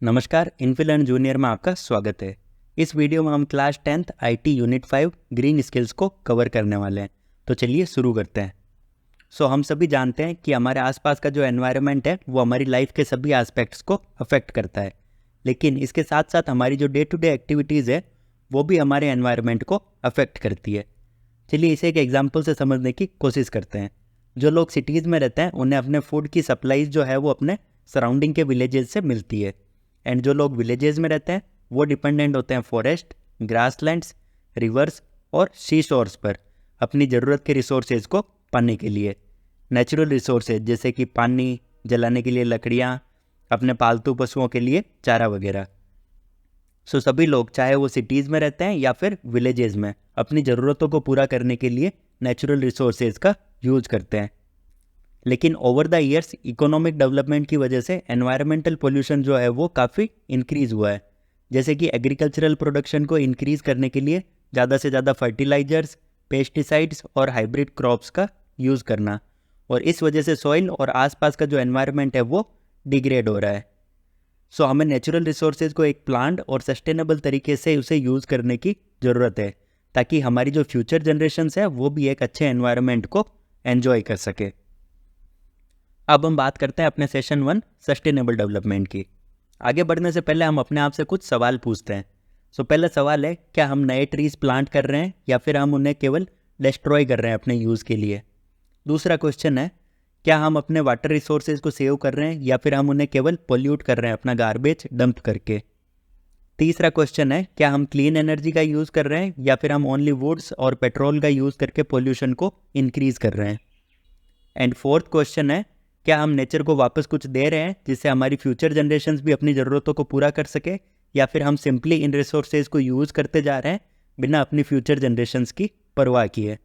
नमस्कार, infill and junior में आपका स्वागत है। इस वीडियो में हम class 10th IT unit 5 green skills को कवर करने वाले हैं। तो चलिए शुरू करते हैं। हम सभी जानते हैं कि हमारे आसपास का जो एनवायरनमेंट है वो हमारी लाइफ के सभी एस्पेक्ट्स को अफेक्ट करता है, लेकिन इसके साथ साथ हमारी जो डे टू डे एक्टिविटीज़ है वो भी हमारे एनवायरनमेंट को अफेक्ट करती है। चलिए इसे एक एग्जाम्पल से समझने की कोशिश करते हैं। जो लोग सिटीज़ में रहते हैं उन्हें अपने फूड की सप्लाईज जो है वो अपने सराउंडिंग के विलेजेस से मिलती है, एंड जो लोग विलेजेस में रहते हैं वो डिपेंडेंट होते हैं फॉरेस्ट, ग्रासलैंड्स, रिवर्स और सी शोर्स पर अपनी ज़रूरत के रिसोर्सेज को पाने के लिए। नेचुरल रिसोर्सेज जैसे कि पानी, जलाने के लिए लकड़ियाँ, अपने पालतू पशुओं के लिए चारा वगैरह। सभी लोग चाहे वो सिटीज़ में रहते हैं या फिर विलेजेस में अपनी ज़रूरतों को पूरा करने के लिए नेचुरल रिसोर्सेज का यूज करते हैं। लेकिन over the years economic development की वजह से एनवायरमेंटल पोल्यूशन जो है वो काफ़ी इंक्रीज़ हुआ है। जैसे कि एग्रीकल्चरल प्रोडक्शन को इंक्रीज़ करने के लिए ज़्यादा से ज़्यादा फर्टिलाइजर्स, पेस्टिसाइड्स और हाइब्रिड क्रॉप्स का यूज़ करना, और इस वजह से सॉइल और आसपास का जो एनवायरनमेंट है वो डिग्रेड हो रहा है। हमें नेचुरल रिसोर्सेज को एक प्लान्ड और सस्टेनेबल तरीके से उसे यूज़ करने की ज़रूरत है, ताकि हमारी जो फ्यूचर जनरेशन्स है वो भी एक अच्छे एनवायरनमेंट को एन्जॉय कर सके। अब हम बात करते हैं अपने सेशन 1 सस्टेनेबल डेवलपमेंट की। आगे बढ़ने से पहले हम अपने आप से कुछ सवाल पूछते हैं। पहला सवाल है, क्या हम नए ट्रीज प्लांट कर रहे हैं या फिर हम उन्हें केवल डिस्ट्रॉय कर रहे हैं अपने यूज़ के लिए। दूसरा क्वेश्चन है, क्या हम अपने वाटर रिसोर्सेज को सेव कर रहे हैं या फिर हम उन्हें केवल पोल्यूट कर रहे हैं अपना गार्बेज डंप करके। तीसरा क्वेश्चन है, क्या हम क्लीन एनर्जी का यूज़ कर रहे हैं या फिर हम ओनली वुड्स और पेट्रोल का यूज़ करके पोल्यूशन को इंक्रीज़ कर रहे हैं। एंड फोर्थ क्वेश्चन है, क्या हम नेचर को वापस कुछ दे रहे हैं जिससे हमारी फ्यूचर जनरेशन्स भी अपनी ज़रूरतों को पूरा कर सके, या फिर हम सिंपली इन रिसोर्सेज को यूज़ करते जा रहे हैं बिना अपनी फ्यूचर जनरेशन्स की परवाह किए।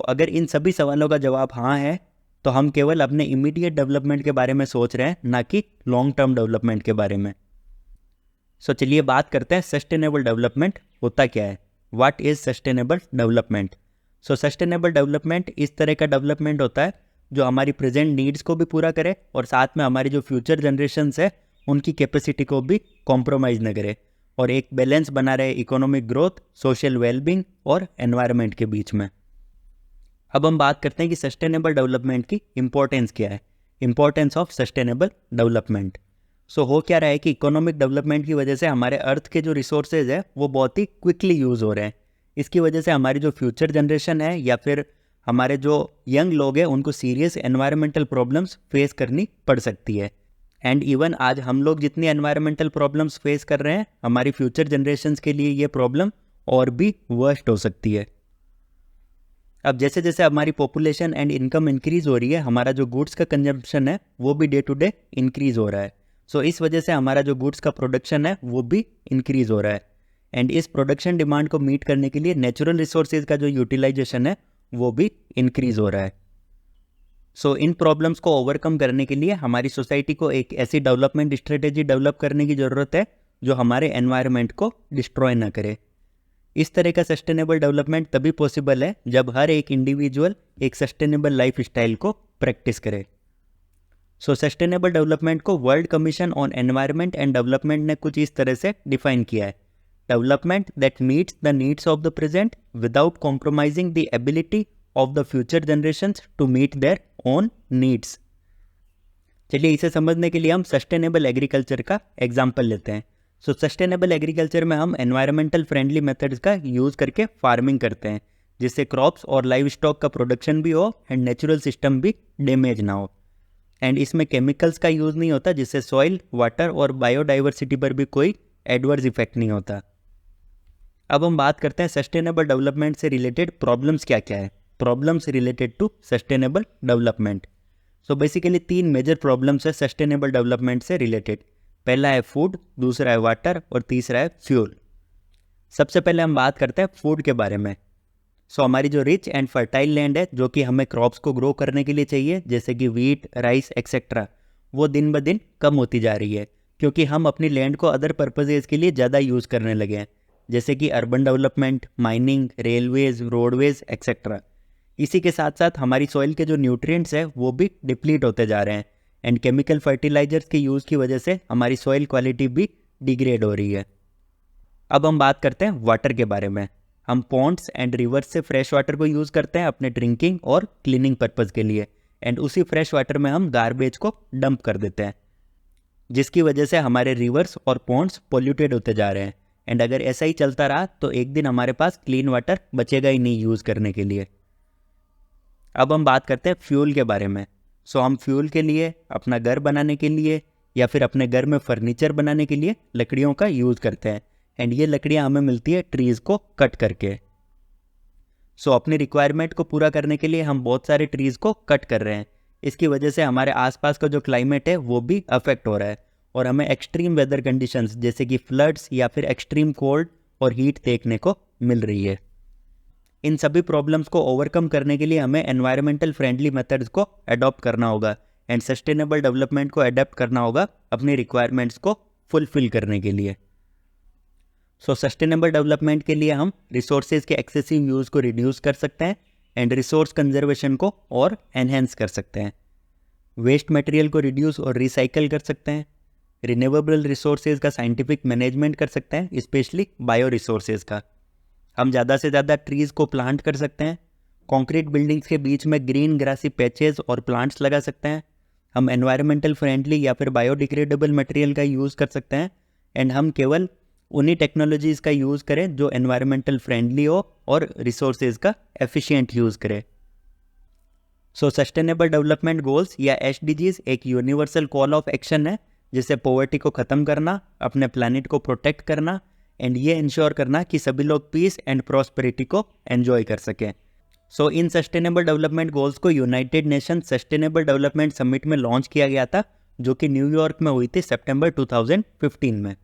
अगर इन सभी सवालों का जवाब हाँ है तो हम केवल अपने इमीडिएट डेवलपमेंट के बारे में सोच रहे हैं, ना कि लॉन्ग टर्म डेवलपमेंट के बारे में। चलिए बात करते हैं सस्टेनेबल डेवलपमेंट होता क्या है। What is sustainable development. Sustainable development इस तरह का डेवलपमेंट होता है जो हमारी प्रेजेंट नीड्स को भी पूरा करे और साथ में हमारी जो फ्यूचर जनरेशन्स है उनकी कैपेसिटी को भी कॉम्प्रोमाइज़ न करे, और एक बैलेंस बना रहे इकोनॉमिक ग्रोथ, सोशल वेलबींग और एनवायरनमेंट के बीच में। अब हम बात करते हैं कि सस्टेनेबल डेवलपमेंट की इम्पोर्टेंस क्या है। Importance of sustainable development. हो क्या रहा है कि इकोनॉमिक डेवलपमेंट की वजह से हमारे अर्थ के जो रिसोर्सेज है वो बहुत ही क्विकली यूज़ हो रहे हैं। इसकी वजह से हमारी जो फ्यूचर जनरेशन है या फिर हमारे जो यंग लोग हैं उनको सीरियस एनवायरमेंटल प्रॉब्लम्स फेस करनी पड़ सकती है। एंड इवन आज हम लोग जितनी एनवायरमेंटल प्रॉब्लम्स फेस कर रहे हैं, हमारी फ्यूचर जनरेशन्स के लिए ये प्रॉब्लम और भी वर्स्ट हो सकती है। अब जैसे जैसे हमारी पॉपुलेशन एंड इनकम इंक्रीज़ हो रही है, हमारा जो गुड्स का कंजम्पशन है वो भी डे टू डे इंक्रीज़ हो रहा है। इस वजह से हमारा जो गुड्स का प्रोडक्शन है वो भी इंक्रीज़ हो रहा है, एंड इस प्रोडक्शन डिमांड को मीट करने के लिए नेचुरल रिसोर्सेज का जो यूटिलाइजेशन है वो भी इंक्रीज़ हो रहा है। इन प्रॉब्लम्स को ओवरकम करने के लिए हमारी सोसाइटी को एक ऐसी डेवलपमेंट स्ट्रेटेजी डेवलप करने की ज़रूरत है जो हमारे एनवायरनमेंट को डिस्ट्रॉय ना करे। इस तरह का सस्टेनेबल डेवलपमेंट तभी पॉसिबल है जब हर एक इंडिविजुअल एक सस्टेनेबल लाइफ स्टाइल को प्रैक्टिस करे। सस्टेनेबल डेवलपमेंट को World Commission on Environment and Development ने कुछ इस तरह से डिफाइन किया है। Development that meets the needs of the present without compromising the ability of the future generations to meet their own needs. चलिए इसे समझने के लिए हम सस्टेनेबल एग्रीकल्चर का एग्जाम्पल लेते हैं। सस्टेनेबल एग्रीकल्चर में हम एनवायरमेंटल फ्रेंडली मेथड्स का यूज़ करके फार्मिंग करते हैं, जिससे क्रॉप्स और लाइव स्टॉक का प्रोडक्शन भी हो एंड नेचुरल सिस्टम भी डैमेज ना हो। एंड इसमें केमिकल्स का यूज़ नहीं होता, जिससे सॉइल, वाटर और बायोडाइवर्सिटी पर भी कोई एडवर्स इफेक्ट नहीं होता। अब हम बात करते हैं सस्टेनेबल डेवलपमेंट से रिलेटेड प्रॉब्लम्स क्या क्या है। Problems related to sustainable development. Basically 3 major problems है सस्टेनेबल डेवलपमेंट से रिलेटेड। पहला है फूड, दूसरा है वाटर और तीसरा है फ्यूल। सबसे पहले हम बात करते हैं फूड के बारे में। हमारी जो रिच एंड फर्टाइल लैंड है जो कि हमें क्रॉप्स को ग्रो करने के लिए चाहिए, जैसे कि वीट, राइस एक्सेट्रा, वो दिन ब दिन कम होती जा रही है क्योंकि हम अपनी लैंड को अदर पर्पजेज़ के लिए ज़्यादा यूज़ करने लगे हैं, जैसे कि urban development, mining, railways, roadways etcetera. इसी के साथ साथ हमारी सॉइल के जो न्यूट्रिएंट्स है वो भी डिप्लीट होते जा रहे हैं, एंड केमिकल फर्टिलाइजर्स के यूज़ की वजह से हमारी सॉइल क्वालिटी भी डिग्रेड हो रही है। अब हम बात करते हैं वाटर के बारे में। हम पॉन्ड्स एंड रिवर्स से फ्रेश वाटर को यूज़ करते हैं अपने ड्रिंकिंग और क्लीनिंग पर्पज़ के लिए, एंड उसी फ्रेश वाटर में हम गार्बेज को डंप कर देते हैं, जिसकी वजह से हमारे रिवर्स और पॉन्ड्स पोल्यूटेड होते जा रहे हैं। एंड अगर ऐसा ही चलता रहा तो एक दिन हमारे पास क्लीन वाटर बचेगा ही नहीं यूज़ करने के लिए। अब हम बात करते हैं फ्यूल के बारे में। हम फ्यूल के लिए, अपना घर बनाने के लिए या फिर अपने घर में फर्नीचर बनाने के लिए लकड़ियों का यूज़ करते हैं, एंड ये लकड़ियाँ हमें मिलती है ट्रीज़ को कट करके। अपनी रिक्वायरमेंट को पूरा करने के लिए हम बहुत सारे ट्रीज़ को कट कर रहे हैं। इसकी वजह से हमारे आसपास का जो क्लाइमेट है वो भी अफेक्ट हो रहा है, और हमें एक्सट्रीम वेदर कंडीशंस जैसे कि फ्लड्स या फिर एक्सट्रीम कोल्ड और हीट देखने को मिल रही है। इन सभी प्रॉब्लम्स को ओवरकम करने के लिए हमें एनवायरमेंटल फ्रेंडली मेथड्स को अडॉप्ट करना होगा एंड सस्टेनेबल डेवलपमेंट को अडॉप्ट करना होगा अपनी रिक्वायरमेंट्स को फुलफिल करने के लिए। सस्टेनेबल डेवलपमेंट के लिए हम रिसोर्सेज के एक्सेसिव यूज़ को रिड्यूस कर सकते हैं एंड रिसोर्स कंजर्वेशन को और एनहेंस कर सकते हैं। वेस्ट मटेरियल को रिड्यूस और रिसाइकल कर सकते हैं। रिन्यूएबल रिसोर्सेज का साइंटिफिक मैनेजमेंट कर सकते हैं, स्पेशली बायो रिसोर्सेज का। हम ज़्यादा से ज़्यादा ट्रीज़ को प्लांट कर सकते हैं। कंक्रीट बिल्डिंग्स के बीच में ग्रीन ग्रासी पैचेज और प्लांट्स लगा सकते हैं। हम एनवायरमेंटल फ्रेंडली या फिर बायोडिग्रेडेबल मटेरियल का यूज़ कर सकते हैं, एंड हम केवल उन्हीं टेक्नोलॉजीज़ का यूज़ करें जो एनवायरमेंटल फ्रेंडली हो और रिसोर्सेज का एफिशिएंट यूज़ करें। सस्टेनेबल डेवलपमेंट गोल्स या SDGs एक यूनिवर्सल कॉल ऑफ एक्शन है, जिससे पॉवर्टी को ख़त्म करना, अपने प्लानिट को प्रोटेक्ट करना एंड ये इंश्योर करना कि सभी लोग पीस एंड प्रॉस्पेरिटी को एंजॉय कर सकें। इन सस्टेनेबल डेवलपमेंट गोल्स को United nation sustainable development summit में लॉन्च किया गया था, जो कि न्यूयॉर्क में हुई थी सितंबर 2015 में।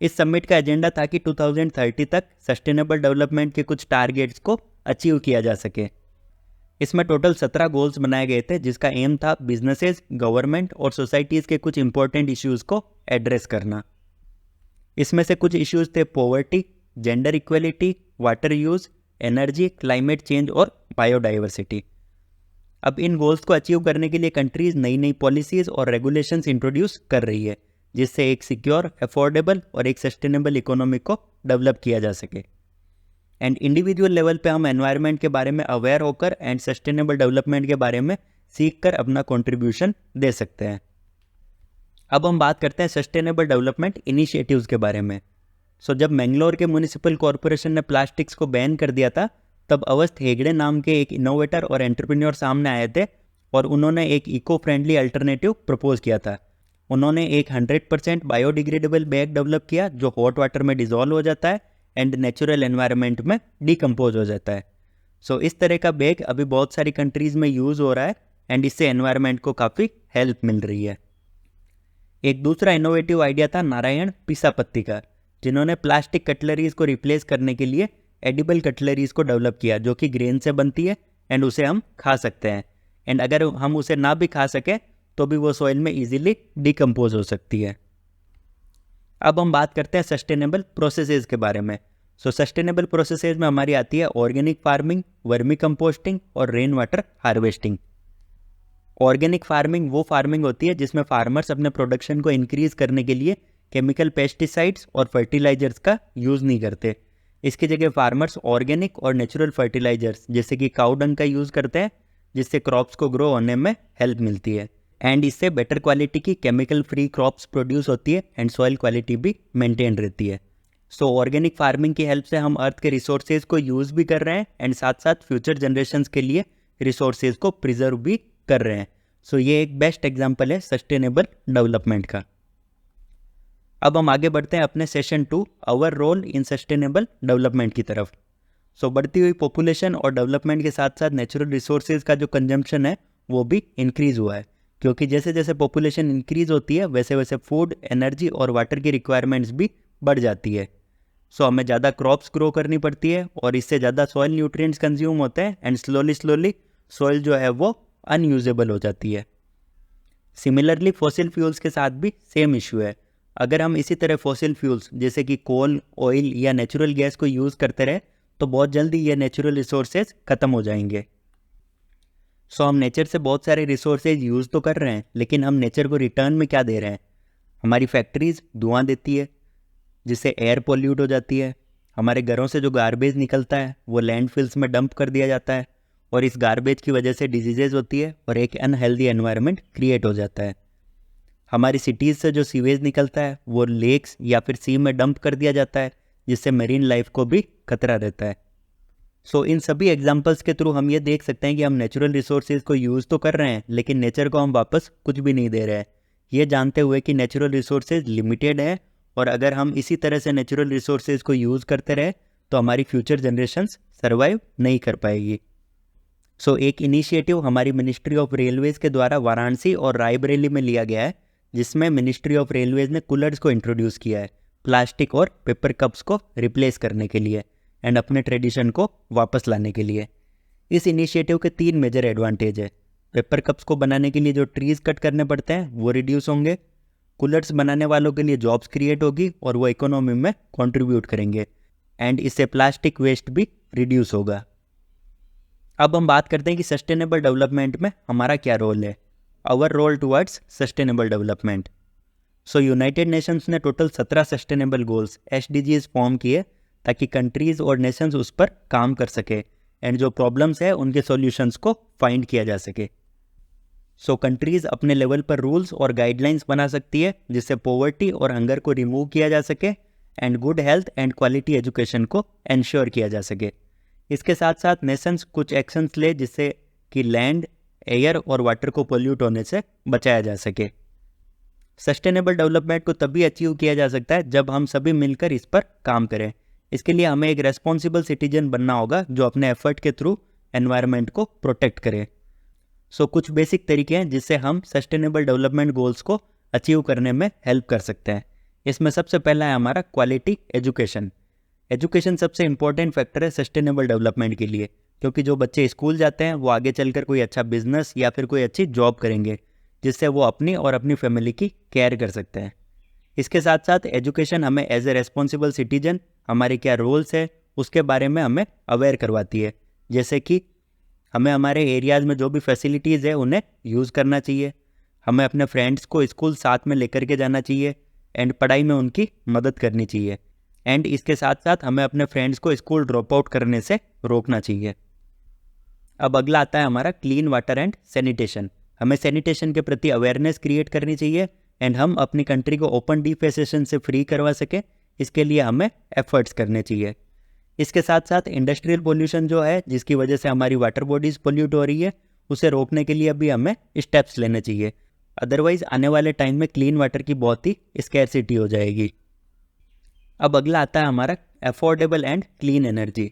इस समिट का एजेंडा था कि 2030 तक सस्टेनेबल डेवलपमेंट के कुछ टारगेट्स को अचीव किया जा सके। इसमें टोटल 17 गोल्स बनाए गए थे, जिसका एम था बिजनेसेस, गवर्नमेंट और सोसाइटीज़ के कुछ इंपॉर्टेंट इश्यूज़ को एड्रेस करना। इसमें से कुछ इश्यूज़ थे poverty, gender equality, water use, energy, climate change और बायोडाइवर्सिटी। अब इन गोल्स को अचीव करने के लिए कंट्रीज़ नई नई पॉलिसीज़ और रेगुलेशंस इंट्रोड्यूस कर रही है, जिससे एक सिक्योर, अफोर्डेबल और एक सस्टेनेबल इकोनॉमी को डेवलप किया जा सके। एंड इंडिविजुअल लेवल पे हम एनवायरनमेंट के बारे में अवेयर होकर एंड सस्टेनेबल डेवलपमेंट के बारे में सीख कर अपना कंट्रीब्यूशन दे सकते हैं। अब हम बात करते हैं सस्टेनेबल डेवलपमेंट इनिशिएटिव्स के बारे में। जब मैंगलोर के म्युनिसिपल कॉरपोरेशन ने प्लास्टिक्स को बैन कर दिया था, तब अवस्थ हेगड़े नाम के एक इनोवेटर और एंटरप्रेन्योर सामने आए थे और उन्होंने एक इको फ्रेंडली अल्टरनेटिव प्रपोज किया था। उन्होंने एक 100% बायोडिग्रेडेबल बैग डेवलप किया जो हॉट वाटर में डिजॉल्व हो जाता है एंड नेचुरल एनवायरनमेंट में डिकम्पोज हो जाता है। इस तरह का बैग अभी बहुत सारी कंट्रीज़ में यूज़ हो रहा है एंड इससे एनवायरनमेंट को काफ़ी हेल्प मिल रही है। एक दूसरा इनोवेटिव आइडिया था नारायण पिसापत्ती का, जिन्होंने प्लास्टिक कटलरीज़ को रिप्लेस करने के लिए एडिबल कटलरीज़ को डेवलप किया, जो कि ग्रेन से बनती है एंड उसे हम खा सकते हैं, एंड अगर हम उसे ना भी खा सकें तो भी वो सॉइल में इजीली डिकम्पोज हो सकती है। अब हम बात करते हैं सस्टेनेबल प्रोसेसेस के बारे में। सस्टेनेबल प्रोसेसेस में हमारी आती है ऑर्गेनिक फार्मिंग, वर्मी कंपोस्टिंग और rain water harvesting. Organic farming वो फार्मिंग होती है जिसमें फार्मर्स अपने प्रोडक्शन को इंक्रीज करने के लिए केमिकल पेस्टिसाइड्स और फर्टिलाइजर्स का यूज़ नहीं करते। इसकी जगह फार्मर्स ऑर्गेनिक और नेचुरल फर्टिलाइजर्स जैसे कि काऊ डंग का यूज़ करते हैं, जिससे क्रॉप्स को ग्रो होने में हेल्प मिलती है एंड इससे बेटर क्वालिटी की केमिकल फ्री क्रॉप्स प्रोड्यूस होती है एंड सॉइल क्वालिटी भी मेंटेन रहती है। ऑर्गेनिक फार्मिंग की हेल्प से हम अर्थ के रिसोर्सेज को यूज़ भी कर रहे हैं एंड साथ साथ फ्यूचर जनरेशन्स के लिए रिसोर्सेज को प्रिजर्व भी कर रहे हैं। ये एक बेस्ट एग्जाम्पल है सस्टेनेबल डेवलपमेंट का। अब हम आगे बढ़ते हैं अपने session 2 our role in sustainable development की तरफ। बढ़ती हुई पॉपुलेशन और डेवलपमेंट के साथ साथ नेचुरल रिसोर्सेज का जो कंजम्पशन है वो भी इंक्रीज़ हुआ है, क्योंकि जैसे जैसे पॉपुलेशन इंक्रीज़ होती है वैसे वैसे फूड, एनर्जी और वाटर की रिक्वायरमेंट्स भी बढ़ जाती है। हमें ज़्यादा क्रॉप्स ग्रो करनी पड़ती है और इससे ज़्यादा सॉइल न्यूट्रिएंट्स कंज्यूम होते हैं एंड स्लोली सॉइल जो है वो अनयूजेबल हो जाती है। सिमिलरली फॉसिल फ्यूल्स के साथ भी सेम इशू है। अगर हम इसी तरह फॉसिल फ्यूल्स जैसे कि कोल, ऑयल या नेचुरल गैस को यूज़ करते रहे तो बहुत जल्दी ये नेचुरल रिसोर्सेज ख़त्म हो जाएंगे। सो हम नेचर से बहुत सारे रिसोर्सेज यूज़ तो कर रहे हैं, लेकिन हम नेचर को रिटर्न में क्या दे रहे हैं? हमारी फैक्ट्रीज धुआं देती है जिससे एयर पोल्यूट हो जाती है। हमारे घरों से जो गार्बेज निकलता है वो लैंडफिल्स में डंप कर दिया जाता है और इस गार्बेज की वजह से डिजीजेज होती है और एक अनहेल्दी एनवायरनमेंट क्रिएट हो जाता है। हमारी सिटीज़ से जो सीवेज निकलता है वो लेक्स या फिर सी में डंप कर दिया जाता है जिससे मेरीन लाइफ को भी खतरा रहता है। सो इन सभी एग्जांपल्स के थ्रू हम ये देख सकते हैं कि हम नेचुरल रिसोर्सेज को यूज़ तो कर रहे हैं, लेकिन नेचर को हम वापस कुछ भी नहीं दे रहे हैं, ये जानते हुए कि नेचुरल रिसोर्सेज लिमिटेड है और अगर हम इसी तरह से नेचुरल रिसोर्सेज को यूज़ करते रहे तो हमारी फ्यूचर जनरेशन्स सर्वाइव नहीं कर पाएगी। सो एक इनिशिएटिव हमारी मिनिस्ट्री ऑफ रेलवेज़ के द्वारा वाराणसी और रायबरेली में लिया गया है, जिसमें मिनिस्ट्री ऑफ रेलवेज़ ने कूलर्स को इंट्रोड्यूस किया है प्लास्टिक और पेपर कप्स को रिप्लेस करने के लिए एंड अपने ट्रेडिशन को वापस लाने के लिए। इस इनिशिएटिव के 3 मेजर एडवांटेज है। पेपर कप्स को बनाने के लिए जो ट्रीज़ कट करने पड़ते हैं वो रिड्यूस होंगे, कूलर्स बनाने वालों के लिए जॉब्स क्रिएट होगी और वो इकोनॉमी में कंट्रीब्यूट करेंगे एंड इससे प्लास्टिक वेस्ट भी रिड्यूस होगा। अब हम बात करते हैं कि सस्टेनेबल डेवलपमेंट में हमारा क्या रोल है, our role towards sustainable development. So United Nations ने total 17 sustainable goals SDGs form किए ताकि कंट्रीज़ और नेशंस उस पर काम कर सके एंड जो प्रॉब्लम्स है उनके सॉल्यूशंस को फाइंड किया जा सके। सो कंट्रीज़ अपने लेवल पर रूल्स और गाइडलाइंस बना सकती है जिससे पॉवर्टी और हंगर को रिमूव किया जा सके and good health and quality education को एंश्योर किया जा सके। इसके साथ साथ नेशंस कुछ एक्शंस ले जिससे कि लैंड, एयर और वाटर को पोल्यूट होने से बचाया जा सके। सस्टेनेबल डेवलपमेंट को तभी अचीव किया जा सकता है जब हम सभी मिलकर इस पर काम करें। इसके लिए हमें एक रेस्पॉन्सिबल सिटीजन बनना होगा जो अपने एफर्ट के थ्रू एनवायरनमेंट को प्रोटेक्ट करे। सो कुछ बेसिक तरीके हैं जिससे हम सस्टेनेबल डेवलपमेंट गोल्स को अचीव करने में हेल्प कर सकते हैं। इसमें सबसे पहला है हमारा क्वालिटी एजुकेशन। एजुकेशन सबसे इंपॉर्टेंट फैक्टर है सस्टेनेबल डेवलपमेंट के लिए, क्योंकि जो बच्चे स्कूल जाते हैं वो आगे चलकर कोई अच्छा बिजनेस या फिर कोई अच्छी जॉब करेंगे जिससे वो अपनी और अपनी फैमिली की केयर कर सकते हैं। इसके साथ साथ एजुकेशन हमें एज ए रेस्पॉन्सिबल सिटीजन हमारे क्या रोल्स है उसके बारे में हमें अवेयर करवाती है, जैसे कि हमें हमारे एरियाज़ में जो भी फैसिलिटीज़ है उन्हें यूज़ करना चाहिए, हमें अपने फ्रेंड्स को स्कूल साथ में लेकर के जाना चाहिए एंड पढ़ाई में उनकी मदद करनी चाहिए एंड इसके साथ साथ हमें अपने फ्रेंड्स को स्कूल ड्रॉप आउट करने से रोकना चाहिए। अब अगला आता है हमारा क्लीन वाटर एंड सैनिटेशन। हमें सैनिटेशन के प्रति अवेयरनेस क्रिएट करनी चाहिए एंड हम अपनी कंट्री को ओपन डिफेकेशन से फ्री करवा सकें, इसके लिए हमें एफर्ट्स करने चाहिए। इसके साथ साथ इंडस्ट्रियल पोल्यूशन जो है जिसकी वजह से हमारी वाटर बॉडीज़ पोल्यूट हो रही है उसे रोकने के लिए भी हमें स्टेप्स लेने चाहिए, अदरवाइज आने वाले टाइम में क्लीन वाटर की बहुत ही स्कैरसिटी हो जाएगी। अब अगला आता है हमारा अफोर्डेबल एंड क्लीन एनर्जी।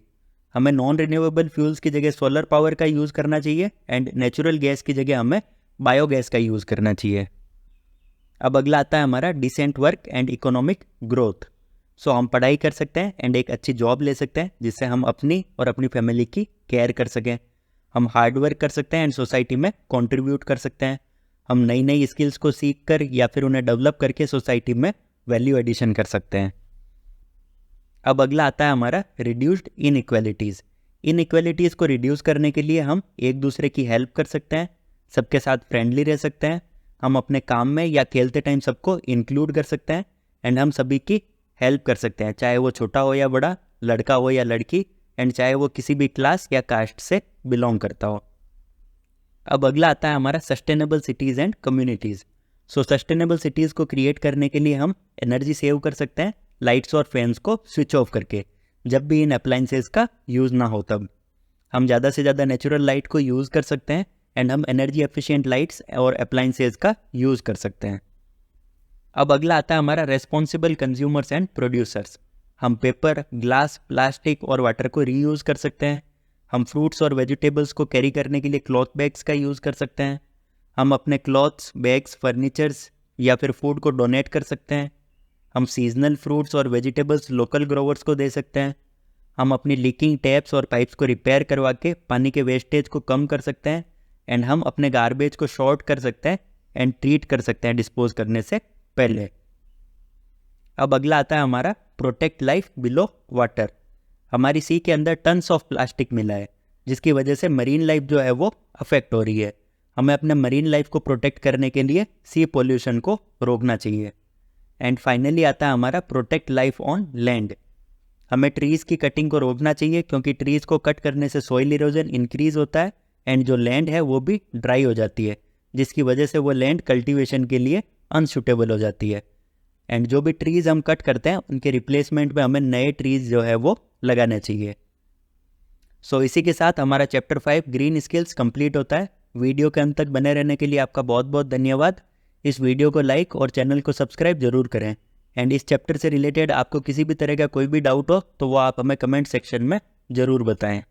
हमें नॉन रिन्यूएबल फ्यूल्स की जगह सोलर पावर का यूज़ करना चाहिए एंड नेचुरल गैस की जगह हमें बायोगैस का यूज़ करना चाहिए। अब अगला आता है हमारा decent work and economic growth. So हम पढ़ाई कर सकते हैं एंड एक अच्छी जॉब ले सकते हैं जिससे हम अपनी और अपनी फैमिली की केयर कर सकें। हम हार्ड वर्क कर सकते हैं एंड सोसाइटी में कंट्रीब्यूट कर सकते हैं। हम नई नई स्किल्स को सीख कर या फिर उन्हें डेवलप करके सोसाइटी में वैल्यू एडिशन कर सकते हैं। अब अगला आता है हमारा रिड्यूस्ड इनइक्वालिटीज़। इनइक्वालिटीज़ को रिड्यूस करने के लिए हम एक दूसरे की हेल्प कर सकते हैं, सबके साथ फ्रेंडली रह सकते हैं, हम अपने काम में या खेलते टाइम सबको इंक्लूड कर सकते हैं एंड हम सभी की हेल्प कर सकते हैं, चाहे वो छोटा हो या बड़ा, लड़का हो या लड़की एंड चाहे वो किसी भी क्लास या कास्ट से बिलोंग करता हो। अब अगला आता है हमारा sustainable cities and communities. So sustainable cities को क्रिएट करने के लिए हम एनर्जी सेव कर सकते हैं लाइट्स और फैंस को स्विच ऑफ करके, जब भी इन अप्लाइंसेस का यूज़ ना हो तब हम ज़्यादा से ज़्यादा नेचुरल लाइट को यूज़ कर सकते हैं एंड हम एनर्जी एफिशिएंट लाइट्स और अप्लाइंसेस का यूज़ कर सकते हैं। अब अगला आता है हमारा रेस्पॉन्सिबल कंज्यूमर्स एंड प्रोड्यूसर्स। हम पेपर, ग्लास, प्लास्टिक और वाटर को रीयूज़ कर सकते हैं। हम फ्रूट्स और वेजिटेबल्स को कैरी करने के लिए क्लॉथ बैग्स का यूज़ कर सकते हैं। हम अपने क्लॉथ्स, बैग्स, फर्नीचर्स या फिर फूड को डोनेट कर सकते हैं। हम सीजनल फ्रूट्स और वेजिटेबल्स लोकल ग्रोवर्स को दे सकते हैं। हम अपनी लीकिंग टैप्स और पाइप्स को रिपेयर करवा के पानी के वेस्टेज को कम कर सकते हैं एंड हम अपने गार्बेज को शॉर्ट कर सकते हैं एंड ट्रीट कर सकते हैं डिस्पोज करने से पहले। अब अगला आता है हमारा प्रोटेक्ट लाइफ बिलो वाटर। हमारी सी के अंदर टन्स ऑफ प्लास्टिक मिला है जिसकी वजह से मरीन लाइफ जो है वो अफेक्ट हो रही है। हमें अपने मरीन लाइफ को प्रोटेक्ट करने के लिए सी पोल्यूशन को रोकना चाहिए। एंड फाइनली आता है हमारा प्रोटेक्ट लाइफ ऑन लैंड। हमें ट्रीज़ की कटिंग को रोकना चाहिए, क्योंकि ट्रीज़ को कट करने से सॉइल इरोजन इंक्रीज होता है एंड जो लैंड है वो भी ड्राई हो जाती है, जिसकी वजह से वो लैंड कल्टीवेशन के लिए अनसुटेबल हो जाती है। एंड जो भी ट्रीज़ हम कट करते हैं उनके रिप्लेसमेंट में हमें नए ट्रीज़ जो है वो लगाने चाहिए। सो इसी के साथ हमारा चैप्टर 5 ग्रीन स्किल्स कंप्लीट होता है। वीडियो के अंत तक बने रहने के लिए आपका बहुत बहुत धन्यवाद। इस वीडियो को लाइक और चैनल को सब्सक्राइब जरूर करें। एंड इस चैप्टर से रिलेटेड आपको किसी भी तरह का कोई भी डाउट हो तो वो आप हमें कमेंट सेक्शन में ज़रूर बताएं।